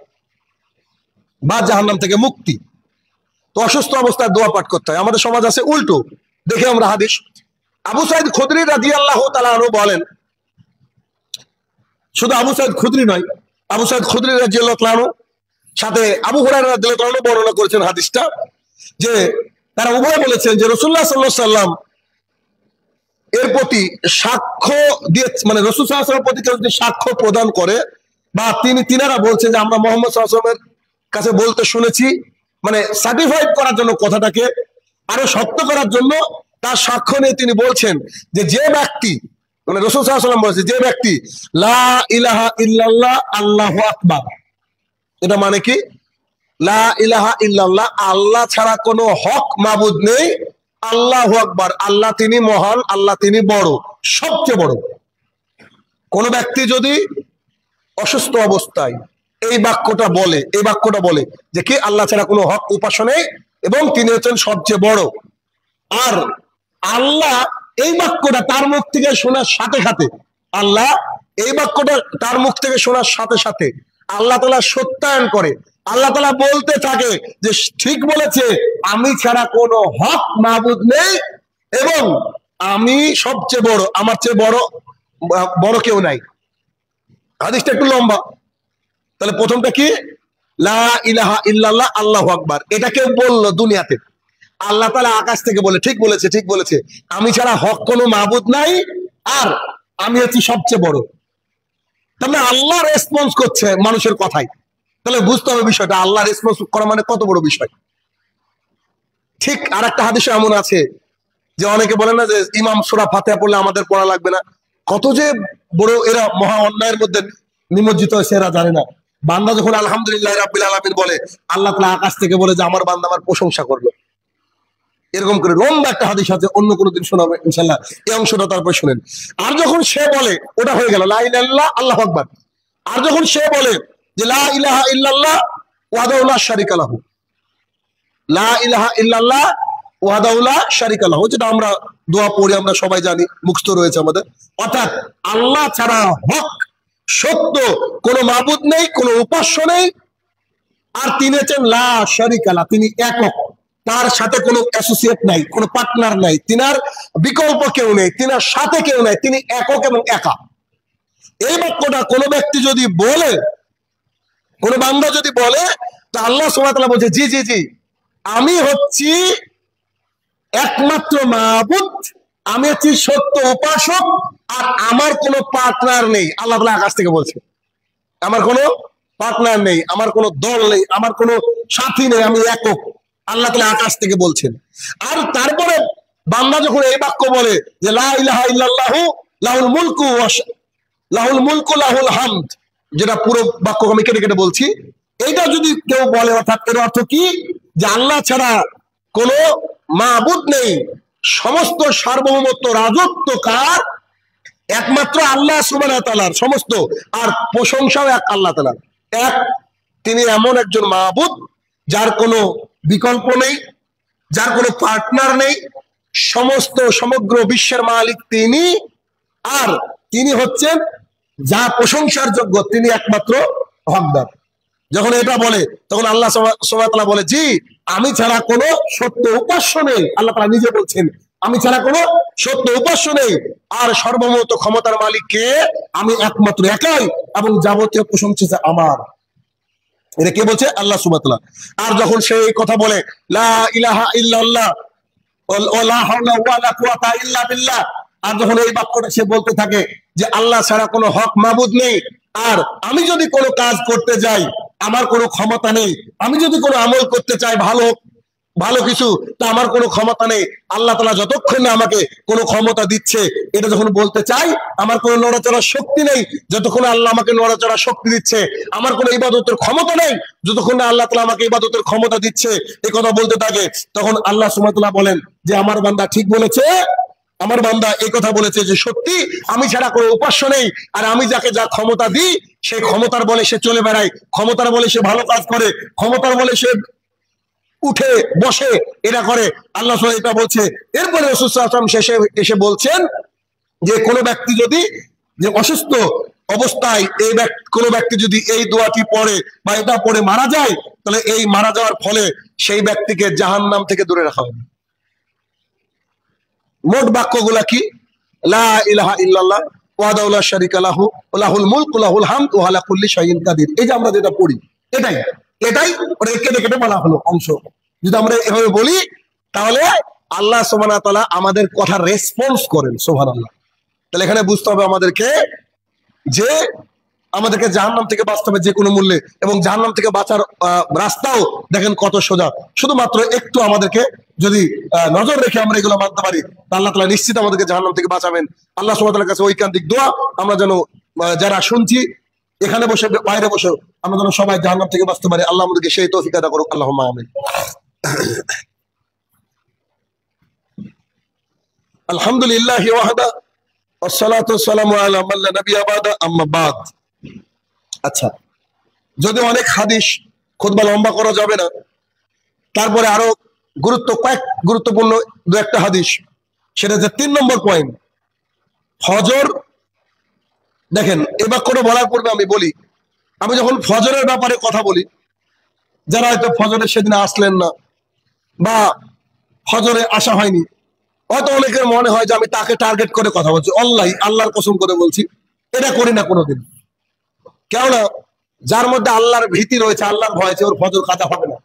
বা জাহান্নাম থেকে মুক্তি। তো অসুস্থ অবস্থায় দোয়া পাঠ করতে হয়। আমাদের সমাজ আছে উল্টো, দেখে আমরা হাদিস। আবু সাঈদ খুদরি রাদিয়াল্লাহু তাআলা আনহু বলেন, শুধু আবু সাঈদ খুদরি নয়, আবু সাঈদ খুদরি রাদিয়াল্লাহু তাআলা আনহু সাথে আবু হুরায়রা রাদিয়াল্লাহু তাআলা আনহু বর্ণনা করেছেন হাদিসটা, যে তারা উভয় বলেছেন যে রাসূলুল্লাহ সাল্লাল্লাহু আলাইহি ওয়াসাল্লাম এর প্রতি সাক্ষ্য দিয়ে, মানে রাসূল সাল্লাল্লাহু আলাইহি ওয়াসাল্লামের প্রতি কেউ যদি সাক্ষ্য প্রদান করে, বা তিনারা বলছেন যে আমরা মুহাম্মদ সাল্লাল্লাহু আলাইহি ওয়াসাল্লামের কাছে বলতে শুনেছি, মানে সার্টিফাইড করার জন্য কথাটাকে আরো শক্ত করার জন্য তার সাক্ষ্য নিয়ে তিনি বলছেন যে ব্যক্তি, মানে রাসূল সাল্লাল্লাহু আলাইহি ওয়াসাল্লাম বলেছে যে ব্যক্তি লা ইলাহা ইল্লাল্লাহ আল্লাহু আকবার, এটা মানে কি লা ইলাহা ইল্লাল্লাহ আল্লাহ ছাড়া কোনো হক মাবুদ নেই, আল্লাহু আকবার আল্লাহ তিনি মহান, আল্লাহ তিনি বড়, সবচেয়ে বড়। কোন ব্যক্তি যদি অসুস্থ অবস্থায় এই বাক্যটা বলে যে কি আল্লাহ ছাড়া কোনো হক উপাস্য নেই এবং তিনি হচ্ছেন সবচেয়ে বড়, আর আল্লাহ এই বাক্যটা তার মুখ থেকে শোনার সাথে সাথে, আল্লাহ এই বাক্যটা তার মুখ থেকে শোনার সাথে সাথে আল্লাহ তাআলা সত্যায়ন করে, আল্লাহ তাআলা বলতে থাকে যে ঠিক বলেছে, আমি ছাড়া কোনো হক মাবুদ নেই এবং আমি সবচেয়ে বড়, আমার চেয়ে বড় কেউ নাই। হাদিসটা একটু লম্বা। তাহলে প্রথমটা কি লা ইলাহা ইল্লাল্লাহ আল্লাহু আকবার, এটা কেউ বললো দুনিয়াতে, আল্লাহ তাআলা আকাশ থেকে বলে ঠিক বলেছে আমি ছাড়া হক কোনো মাবুদ নাই আর আমি হচ্ছি সবচেয়ে বড়। তাহলে আল্লাহ রেসপন্স করছে মানুষের কথাই, তাহলে বুঝতে হবে বিষয়টা, আল্লাহ রেসপন্স করা মানে কত বড় বিষয়। ঠিক আর একটা হাদিসে এমন আছে যে অনেকে বলে না যে ইমাম সূরা ফাতিহা পড়লে আমাদের পড়া লাগবে না, কত যে বড় এরা মহা অন্যায়ের মধ্যে নিমজ্জিত হয়েছে এরা জানে না। বান্দা যখন আলহামদুলিল্লাহ রাব্বিল আলামিন বলে, আল্লাহ তাআলা আকাশ থেকে বলে যে আমার বান্দা আমার প্রশংসা করলো। এরকম করে লম্বা একটা হাদিস আছে, অন্য কোনো দিন শোনাবে ইনশাআল্লাহ, এই অংশটা তারপর শুনেন। আর যখন সে বলে, ওটা হয়ে গেল লা ইলাহা ইল্লাল্লাহ আল্লাহু আকবার। আর যখন সে বলে যে লা ইলাহা ইল্লাল্লাহ ওয়াহদাহু লা শারীকা লাহু, লা ইলাহা ইল্লাল্লাহ ওয়াহদাহু লা শারীকা লাহু, যেটা আমরা দোয়া পড়ি, আমরা সবাই জানি, মুখস্থ রয়েছে আমাদের, অর্থাৎ আল্লাহ ছাড়া হক সত্য কোনো মাবুদ নেই, কোনো উপাস্য নেই, আর তিনি হচ্ছেন লা শারীকা লাহু, তিনি একক, তার সাথে কোনো অ্যাসোসিয়েট নাই, কোনো পার্টনার নাই, তিনার বিকল্প কেউ নেই, তিনার সাথে কেউ নাই, তিনি একক এবং একা। এই বাক্যটা কোনো ব্যক্তি যদি বলে, কোনো বান্দা যদি বলে, তা আল্লাহ সুবহানাহু ওয়া তাআলা বলছে জি জি জি আমি হচ্ছি একমাত্র মাবুদ, আমি হচ্ছি সত্য উপাসক, আর আমার কোনো পার্টনার নেই। আল্লাহ তাআলা আকাশ থেকে বলছে আমার কোনো পার্টনার নেই, আমার কোনো দল নেই, আমার কোনো সাথী নেই, আমি একক। আল্লাহ তাআলা আকাশ থেকে বলছেন। আর তারপরে বান্দা যখন এই বাক্য বলে যে লা ইলাহা ইল্লাল্লাহু লাহুল মুলকু লাহুল মুলকু লাহুল হামদ, যেটা পুরো বাক্য আমি কেটে কেটে বলছি, এইটা যদি কেউ বলে, অর্থাৎ এর অর্থ কি, যে আল্লাহ ছাড়া কোনো মাবুদ নেই, সমস্ত সার্বভৌমত্ব রাজত্ব কার? একমাত্র আল্লাহ সুবহানাহু ওয়া তাআলার সমস্ত, আর প্রশংসাও এক আল্লাহ তাআলার। এক, তিনি এমন একজন মাবুদ যার কোনো বিকল্প নেই, যার কোনো পার্টনার নেই, সমগ্র বিশ্বের মালিক তিনি, আর তিনি হচ্ছেন যা প্রশংসার যোগ্য, তিনি একমাত্র হকদার। যখন এটা বলে তখন আল্লাহ সুবহানাহু ওয়া তাআলা বলে, জি আমি ছাড়া কোনো সত্য উপাস্য নেই। আল্লাহ তাআলা নিজে বলছেন, আমি ছাড়া কোনো সত্য উপাস্য নেই, আর সর্বমত ক্ষমতার মালিক কে? আমি একমাত্র, একাই, এবং যাবতীয় প্রশংসা আমার। এটা কে বলছে? আল্লাহ সুবহানাহু ওয়া তাআলা। আর যখন সে এই কথা বলে লা ইলাহা ইল্লাল্লাহ ওয়ালা হাওলা ওয়ালা কুওয়াতা ইল্লা বিল্লাহ, আর যখন এই বাক্যটা সে বলতে থাকে যে আল্লাহ ছাড়া কোনো হক মাবুদ নেই, আর আমি যদি কোনো কাজ করতে যাই আমার কোনো ক্ষমতা নেই, আমি যদি কোনো আমল করতে চাই ভালো ভালো কিছু, তা আমার কোনো ক্ষমতা নেই। আল্লাহ তাআলা যতক্ষণ না আমাকে কোনো ক্ষমতা দিচ্ছে, এটা যখন বলতে চাই, আমার কোনো নড়াচড়ার শক্তি নেই, যতক্ষণ আল্লাহ আমাকে নড়াচড়ার শক্তি দিচ্ছে। আমার কোনো ইবাদতের ক্ষমতা নেই, যতক্ষণ না আল্লাহ তাআলা আমাকে ইবাদতের ক্ষমতা দিচ্ছে। এই কথা বলতে থাকে, তখন আল্লাহ সুবহানাহু ওয়া তাআলা বলেন যে আমার বান্দা ঠিক বলেছে, আমার বান্দা এই কথা বলেছে যে সত্যি আমি ছাড়া কোনো উপাস্য নেই, আর আমি যাকে যা ক্ষমতা দিই সেই ক্ষমতার বলে সে চলে বেড়ায়, ক্ষমতার বলে সে ভালো কাজ করে, ক্ষমতার বলে সে উঠে বসে, এটা করে। আল্লাহ সুবহানাহু এটা বলছে। এরপরে রাসূল সাল্লাল্লাহু আলাইহি ওয়াসাল্লাম শেষে এসে বলছেন যে কোনো ব্যক্তি যদি যে অসুস্থ অবস্থায় কোনো ব্যক্তি যদি এই দোয়াটি পড়ে বা এটা পড়ে মারা যায়, তাহলে এই মারা যাওয়ার ফলে সেই ব্যক্তিকে জাহান্নাম থেকে দূরে রাখা হবে। মোট বাক্যগুলা কি? লা ইলাহা ইল্লাল্লাহ ওয়াহদাহু লা শারীকা লাহু লাহুল মুলকু লাহুল হামদ ওয়া আলা কুল্লি শাইইন কাদির। এই যে আমরা যেটা পড়ি, এটাই ওটা কেটে কেটে বলা হলো অংশ। যদি আমরা এভাবে বলি তাহলে আল্লাহ সুবহানাহু ওয়া তাআলা আমাদের কথা রেসপন্স করেন। সুবহানাল্লাহ। তাহলে এখানে বুঝতে হবে আমাদেরকে যে আমাদেরকে জাহান্নাম থেকে বাঁচতে হবে যে কোনো মূল্যে, এবং জাহান্নাম থেকে বাঁচার রাস্তাও দেখেন কত সোজা। শুধুমাত্র একটু আমাদেরকে যদি নজর রেখে আমরা এগুলো মানতে পারি, আল্লাহ তাআলা নিশ্চিত আমাদেরকে জাহান্নাম থেকে বাঁচাবেন। আল্লাহ সুবহানাহু ওয়া তাআলার কাছে ঐকান্তিক দোয়া, আমরা যেন যারা শুনছি এখানে বসে বাইরে বসে আমরা যেন সবাই জাহান্নাম থেকে বাঁচতে পারি। আল্লাহ আমাদেরকে সেই তৌফিক আতা করুক। আল্লাহুম্মা আমিন। আলহামদুলিল্লাহি ওয়াহদা ওয়াসসালাতু ওয়াসসালামু আলা মান লা নাবিয়্যা বাদা আম্মা বাদ। আচ্ছা, যদি অনেক হাদিস, খুতবা লম্বা করা যাবে না, তারপরে আরো গুরুত্বপূর্ণ দু একটা হাদিস, সেটা হচ্ছে 3 নম্বর পয়েন্ট, ফজর। দেখেন এই বাক্যটা বলার পূর্বে আমি বলি, আমি যখন ফজরের ব্যাপারে কথা বলি, যারা হয়তো ফজরে সেদিন আসলেন না বা ফজরে আসা হয়নি, হয়তো অনেকের মনে হয় যে আমি তাকে টার্গেট করে কথা বলছি। আল্লাহর কসম করে বলছি, এটা করি না কোনোদিন। কেননা যার মধ্যে আল্লাহর ভীতি রয়েছে, আল্লাহর ভয় আছে, ওর ফজর কাজা হবে না।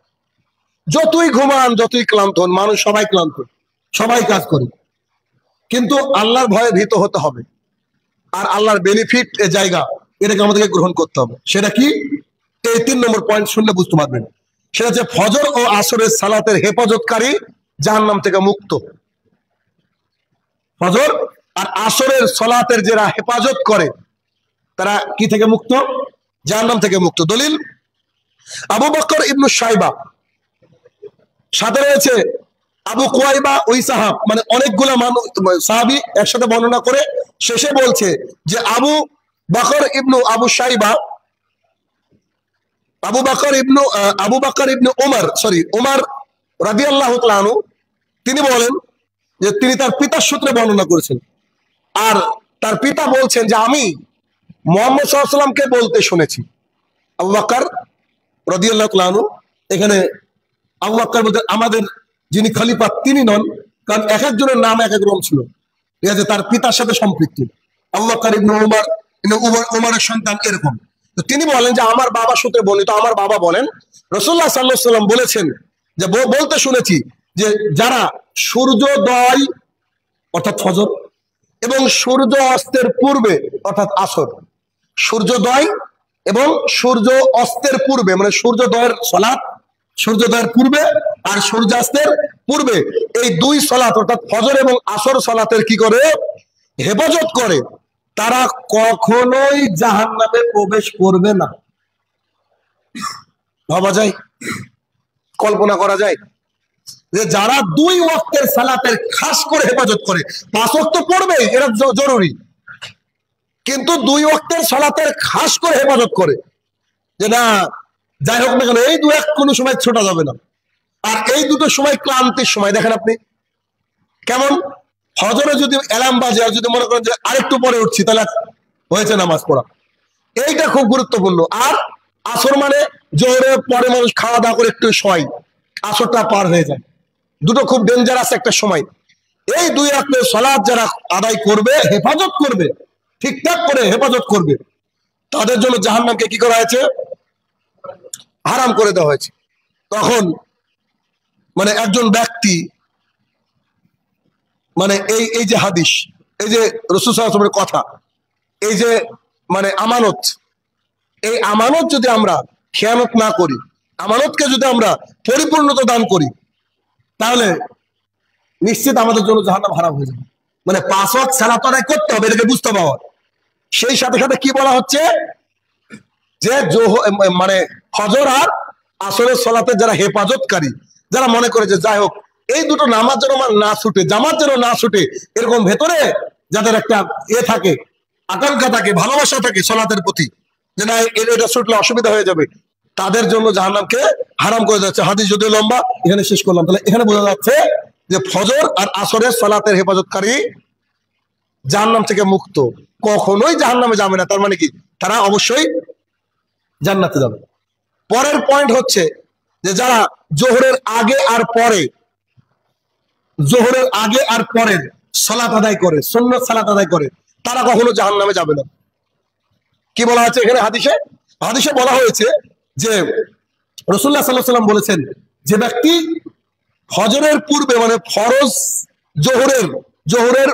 যতই ঘুমান, যতই ক্লান্ত হন, মানুষ সবাই ক্লান্ত, সবাই কাজ করে, কিন্তু আল্লাহর ভয়ে ভীত হতে হবে। আর আল্লাহর বেনিফিট এর জায়গা, এটাকে আমাদেরকে গ্রহণ করতে হবে। সেটা কি? এই 3 নম্বর পয়েন্ট শুনলে বুঝতে পারবেন। সেটা হচ্ছে ফজর ও আসরের সালাতের হেফাজতকারী জাহান্নাম থেকে মুক্ত। ফজর আর আসরের সালাতের যারা হেফাজত করে তারা কি থেকে মুক্ত? জাহান্নাম থেকে মুক্ত। দলিল আবু বকর ইবনু শাইবা, সাথে রয়েছে আবু কুয়াইবা, ওই সাহাব, মানে অনেকগুলা মানুষ সাহাবী একসাথে বর্ণনা করে শেষে বলছে যে আবু বকর ইবনু ওমর রাদিয়াল্লাহু তাআলা আনহু, তিনি বলেন যে তিনি তার পিতার সূত্রে বর্ণনা করেছেন, আর তার পিতা বলছেন যে আমি মুহাম্মদ সাল্লাল্লাহু আলাইহি ওয়াসাল্লামকে বলতে শুনেছি। আবু বকর রাদিয়াল্লাহু তাআলা আনহু, এখানে আবু বকর বলতে আমাদের যিনি খলিফা তিনি নন, কারণ এক একজনের নাম এক এক রকম ছিল, ঠিক আছে, তার পিতার সাথে সম্পৃক্ত। আবু বকর ইবনে ওমরের সন্তান, এরকম। তো তিনি বলেন যে আমার বাবা সূত্রে বর্ণিত, আমার বাবা বলেন রাসূলুল্লাহ সাল্লাল্লাহু আলাইহি ওয়াসাল্লাম বলেছেন যে বলতে শুনেছি যে যারা সূর্যোদয় অর্থাৎ ফজর এবং সূর্য অস্তের পূর্বে অর্থাৎ আসর, সূর্যোদয় এবং সূর্য অস্তের পূর্বে, মানে সূর্যোদয়ের সালাত, সূর্যোদয়ের পূর্বে আর সূর্যাস্তের পূর্বে, এই দুই সালাত অর্থাৎ ফজর এবং আসর সালাতের কি করে? হেফাজত করে। তারা কখনোই জাহান্নামে প্রবেশ করবে না। ভাবা যায়? কল্পনা করা যায় যে যারা দুই ওয়াক্তের সালাতের খাস করে হেফাজত করে, 5 ওয়াক্ত পড়বে এটা জরুরি, কিন্তু দুই ওয়াক্তের সালাতের খাস করে হেফাজত করে যে না, যাই হোক না কেন এই 2-1 কোনো সময় ছোটা যাবে না। আর এই দুটো সময় ক্লান্তির সময়। দেখেন আপনি কেমন, ফজরে যদি অ্যালার্ম বাজে আর যদি মনে করেন যে আরেকটু পরে উঠছি তাহলে হয়েছে নামাজ পড়া, এইটা খুব গুরুত্বপূর্ণ। আর আসর মানে জোহরের পরে মানুষ খাওয়া দাওয়া করে একটু শয়, আসরটা পার হয়ে যায়, দুটো খুব ডেঞ্জারাস একটা সময়। এই 2 রাকাতের সালাত যারা আদায় করবে, হেফাজত করবে, ঠিকঠাক করে হেফাজত করবে, তাদের জন্য জাহান্নামকে কি করা হয়েছে? হারাম করে দেওয়া হয়েছে। তখন মানে একজন ব্যক্তি, মানে এই যে হাদিস, এই যে রাসূল সাল্লাল্লাহু আলাইহি ওয়াসাল্লামের কথা, এই যে মানে আমানত, এই আমানত যদি আমরা খেয়ানত না করি, আমানতকে যদি আমরা পরিপূর্ণতা দান করি, তাহলে নিশ্চিত আমাদের জন্য জাহান্নাম হারাম হয়ে যাবে। মানে 5 ওয়াক্ত সালাত আদায় করতে হবে, এটাকে বুঝতে পাওয়া। সেই সাথে সাথে কি বলা হচ্ছে যে মানে ফজর আর আসরের সালাতের যারা হেফাজতকারী, যারা মনে করে যে যাই হোক এই দুটো নামাজ যেন আমার না ছুটে, জামাত যেন না ছুটে, এরকম ভেতরে যাদের একটা থাকে, আকাঙ্ক্ষা থাকে, ভালোবাসা থাকে সালাতের প্রতি, যে না এটা ছুটলে অসুবিধা হয়ে যাবে, তাদের জন্য জাহান্নামকে হারাম করে যাচ্ছে। হাদিস যদিও লম্বা, এখানে শেষ করলাম। তাহলে এখানে বোঝা যাচ্ছে যে ফজর আর আসরের সালাতের হেফাজতকারী জাহান্নাম থেকে মুক্ত, কখনোই জাহান্নামে যাবে না। তার মানে কি? তারা অবশ্যই জান্নাতে যাবে। পরের পয়েন্ট হচ্ছে যে যারা জোহরের আগে আর পরে, জোহরের আগে আর পরের সালাত আদায় করে, সুন্নাত সালাত আদায় করে, তারা কখনো জাহান্নামে যাবে না। কি বলা হয়েছে এখানে হাদিসে? হাদিসে বলা হয়েছে যে রাসূলুল্লাহ সাল্লাল্লাহু আলাইহি ওয়াসাল্লাম বলেছেন, যে ব্যক্তি ফজরের পূর্বে, মানে ফরজ জোহরের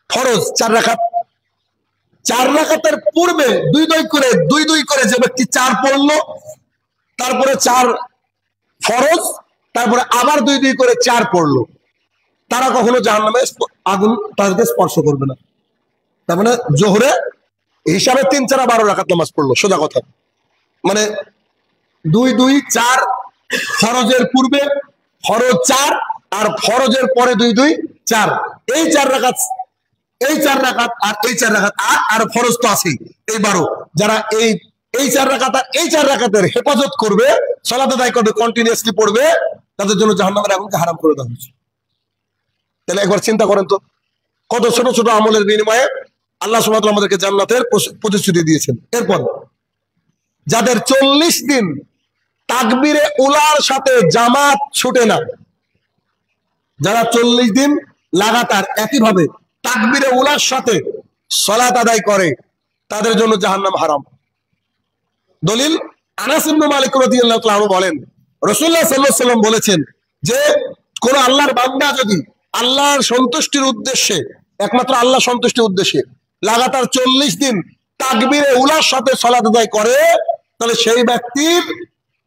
ফরজ 4 রাকাত, 4 রাকাতের পূর্বে দুই দুই করে যে ব্যক্তি 4 পড়লো, তারপরে 4 ফরজ, তারপরে আবার দুই করে 4 পড়লো, তারা কখনো জাহান্নামে আগুন তাদেরকে স্পর্শ করবে না। তার মানে জোহরে হিসাবে 3 4 12 রাকাত নামাজ পড়লো, সোজা কথা। মানে 2 4, ফরজের পূর্বে ফরজ 4 আর ফরজের পরে 2 4, এই 4 রাকাত, এই 4 রাকাত আর এই 4 রাকাত, আর ফরজ তো আছেই, এই 12। যারা এই 4 রাকাত আর এই 4 রাকাতের হেফাজত করবে, সালাত আদায় করবে, কন্টিনিউয়াসলি পড়বে, তাদের জন্য জাহান্নামের আগুনকে হারাম করে দেওয়া হয়েছে। তাহলে একবার চিন্তা করেন তো, কত ছোট ছোট আমলের বিনিময়ে আল্লাহ সুবহানাহু ওয়া তাআলা আমাদেরকে জান্নাতের প্রতিশ্রুতি দিয়েছেন। এরপর যাদের 40 দিন তাকবীরে উলার সাথে জামাত ছুটে না, যারা 40 দিন লাগাতার একইভাবে তাকবীরে উলার সাথে সালাত আদায় করে, তাদের জন্য জাহান্নাম হারাম। দলিল আনাস ইবনে মালিক রাদিয়াল্লাহু তাআলা আনহু বলেন, রাসূলুল্লাহ সাল্লাল্লাহু আলাইহি ওয়াসাল্লাম বলেছেন যে কোন আল্লাহর বান্দা যদি আল্লাহর সন্তুষ্টির উদ্দেশ্যে, একমাত্র আল্লাহ সন্তুষ্টির উদ্দেশ্যে লাগাতার 40 দিন তাকবীরে উলার সাথে সালাত আদায় করে, তাহলে সেই ব্যক্তির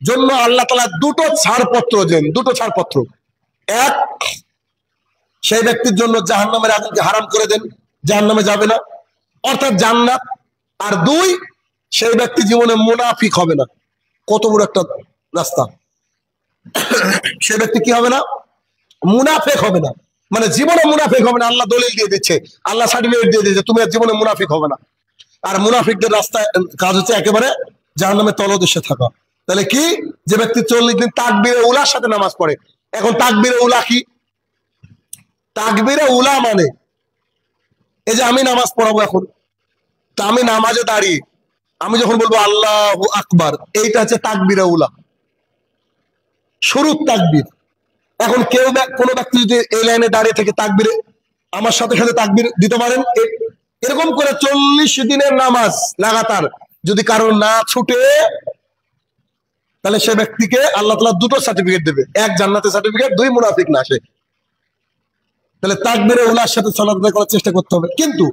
জন্য আল্লাহ তাআলা দুটো ছাড়পত্র দেন, দুটো ছাড়পত্র। এক, সেই ব্যক্তির জন্য জাহান্নামের আগুনকে হারাম করে দেন, জাহান্নামে যাবে না, অর্থাৎ জান্নাত। আর 2, সেই ব্যক্তি জীবনে মুনাফিক হবে না। কত বড় একটা রাস্তা! সেই ব্যক্তি কি হবে না? মুনাফিক হবে না, মানে জীবনে মুনাফিক হবে না। আল্লাহ দলিল দিয়ে দিচ্ছে, আল্লাহ সার্টিফিকেট দিয়ে দিচ্ছে, তুমি আর জীবনে মুনাফিক হবে না। আর মুনাফিকদের রাস্তায় কাজ হচ্ছে একেবারে জাহান্নামের তলদেশে থাকা। তাহলে কি? যে ব্যক্তি 40 দিন তাকবীরে উলার সাথে নামাজ পড়ে। এখন তাকবীরে উলা কি? তাকবীরে উলা মানে এই যে আমি নামাজ পড়াবো, এখন তা আমি নামাজে দাঁড়িয়ে আমি যখন বলবো আল্লাহু আকবার, এইটা হচ্ছে তাকবীরে উলা, শুরুর তাকবীর। এখন কোনো ব্যক্তি যদি এই লাইনে দাঁড়িয়ে থেকে তাকবীরে আমার সাথে সাথে তাকবীর দিতে পারেন, এরকম করে 40 দিনের নামাজ লাগাতার যদি কারোর না ছুটে, তাহলে সে ব্যক্তিকে আল্লাহ তাআলা দুটো সার্টিফিকেট দেবে, 1 জান্নাতের সার্টিফিকেট, 2 মুনাফিক না সে। তাহলে তাকবীরে উলার সাথে সালাত আদায় করার চেষ্টা করতে হবে। কিন্তু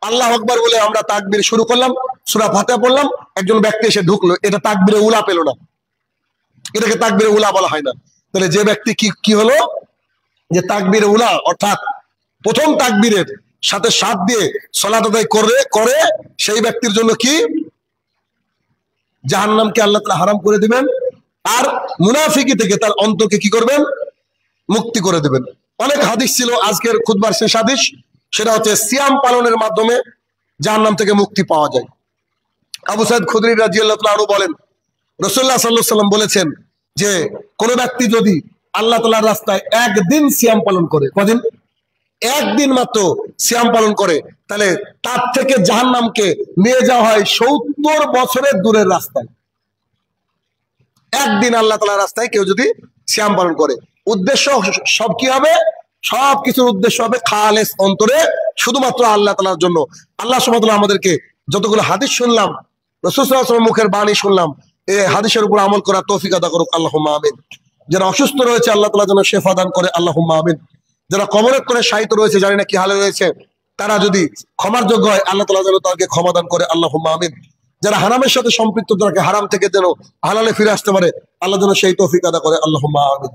আল্লাহু আকবার বলে আমরা তাকবীর শুরু করলাম, সূরা ফাতিহা পড়লাম, একজন ব্যক্তি এসে ঢুকলো, এটা তাকবীরে উলা পেল না, এটাকে তাকবীরে উলা বলা হয় না। তাহলে যে ব্যক্তি কি হলো, যে তাকবীরে উলা অর্থাৎ প্রথম তাকবীরের সাথে সাথ দিয়ে সালাত আদায় করে সেই ব্যক্তির জন্য কি জাহান্নামকে আল্লাহ তাআলা হারাম করে দিবেন, আর মুনাফিকি থেকে তার অন্তরকে কি করবেন, মুক্তি করে দিবেন। অনেক হাদিস ছিল, আজকের খুতবার শেষ হাদিস সেটা হচ্ছে সিয়াম পালনের মাধ্যমে জাহান্নাম থেকে মুক্তি পাওয়া যায়। আবু সাঈদ খুদরী রাদিয়াল্লাহু তাআলা আনহু বলেন, রাসূলুল্লাহ সাল্লাল্লাহু আলাইহি ওয়াসাল্লাম বলেছেন যে কোন ব্যক্তি যদি আল্লাহ তাআলার রাস্তায় একদিন সিয়াম পালন করে, কদিন, একদিন মাত্র সিয়াম পালন করে, তাহলে তার থেকে জাহান্নামকে নিয়ে যাওয়া হয় 70 বছরের দূরের রাস্তায়। একদিন আল্লাহ তাআলার রাস্তায় কেউ যদি সিয়াম পালন করে, উদ্দেশ্য সব কি হবে, সব কিছুর উদ্দেশ্য হবে খালেস অন্তরে শুধুমাত্র আল্লাহ তাআলার জন্য। আল্লাহ সুবহানাহু ওয়া তাআলা আমাদেরকে যতগুলো হাদিস শুনলাম, রাসূল সাল্লাল্লাহু আলাইহি ওয়াসাল্লামের মুখের বাণী শুনলাম, এই হাদিসের উপর আমল করার তৌফিক আদা করুক আল্লাহুম্মা আমিন। যারা অসুস্থ রয়েছে আল্লাহ তাআলা যেন শিফা দান করে আল্লাহুম্মা আমিন। যারা কবরের কোণে শায়িত রয়েছে, জানি না কি হালে রয়েছে, তারা যদি ক্ষমার যোগ্য হয় আল্লাহ তাআলা যেন তাদেরকে ক্ষমা দান করে আল্লাহুম্মা আমিন। যারা হারামের সাথে সম্পৃক্ত, তাদেরকে হারাম থেকে যেন হালালে ফিরে আসতে পারে, আল্লাহ যেন সেই তৌফিক আদা করে আল্লাহুম্মা আমিন।